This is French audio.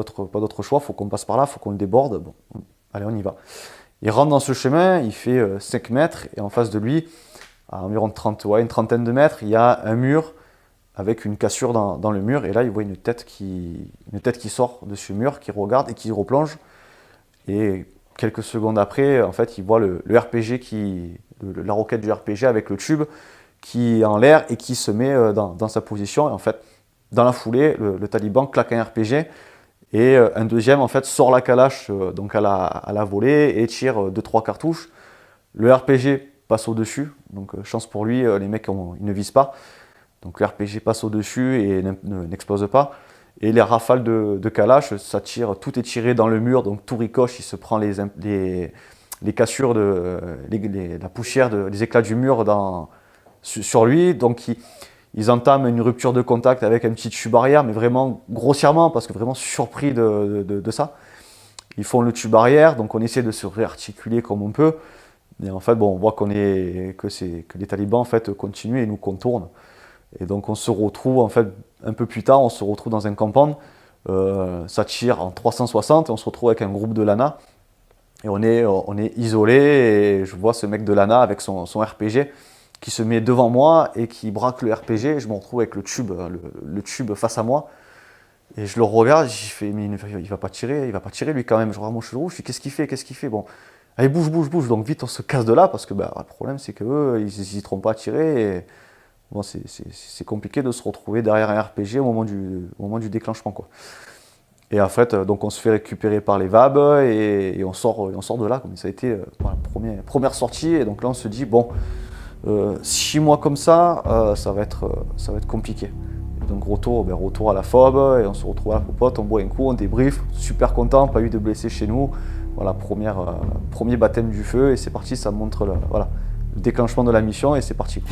pas d'autre choix, il faut qu'on passe par là, il faut qu'on le déborde. Bon, allez, on y va. Il rentre dans ce chemin, il fait 5 mètres, et en face de lui, à environ 30, ouais, une trentaine de mètres, il y a un mur avec une cassure dans le mur, et là, il voit une tête qui sort de ce mur, qui regarde et qui replonge. Et quelques secondes après, en fait, il voit le RPG, la roquette du RPG avec le tube qui est en l'air et qui se met dans sa position. Et en fait, dans la foulée, le taliban claque un RPG et un deuxième en fait sort la calache donc à la volée et tire 2-3 cartouches. Le RPG passe au-dessus, donc chance pour lui, les mecs ils ne visent pas. Donc le RPG passe au-dessus et n'explose pas. Et les rafales de Kalash, ça tire, tout est tiré dans le mur, donc tout ricoche, il se prend les cassures, la poussière, les éclats du mur sur lui. Donc ils entament une rupture de contact avec un petit tube arrière, mais vraiment grossièrement, parce que vraiment surpris de ça. Ils font le tube arrière, donc on essaie de se réarticuler comme on peut. Et en fait, bon, on voit que les talibans en fait, continuent et nous contournent. Et donc on se retrouve en fait un peu plus tard, on se retrouve dans un compound, ça tire en 360 et on se retrouve avec un groupe de Lana. Et on est isolé et je vois ce mec de Lana avec son RPG qui se met devant moi et qui braque le RPG. Et je me retrouve avec le tube face à moi. Et je le regarde, j'y fais, mais il va pas tirer lui quand même. Je regarde mon cheveu rouge, je dis qu'est-ce qu'il fait? Bon, allez bouge. Donc vite on se casse de là parce que bah, le problème c'est qu'eux ils n'hésiteront pas à tirer. Et bon, c'est compliqué de se retrouver derrière un RPG au moment du déclenchement, quoi. Et en fait, donc on se fait récupérer par les VAB et on sort de là. Comme ça a été la première sortie. Et donc là, on se dit, bon, 6 mois comme ça, ça va être compliqué. Et donc retour à la FOB et on se retrouve à la popote, on boit un coup, on débrief, super content, pas eu de blessés chez nous. Voilà, premier baptême du feu et c'est parti, ça montre voilà, le déclenchement de la mission et c'est parti, quoi.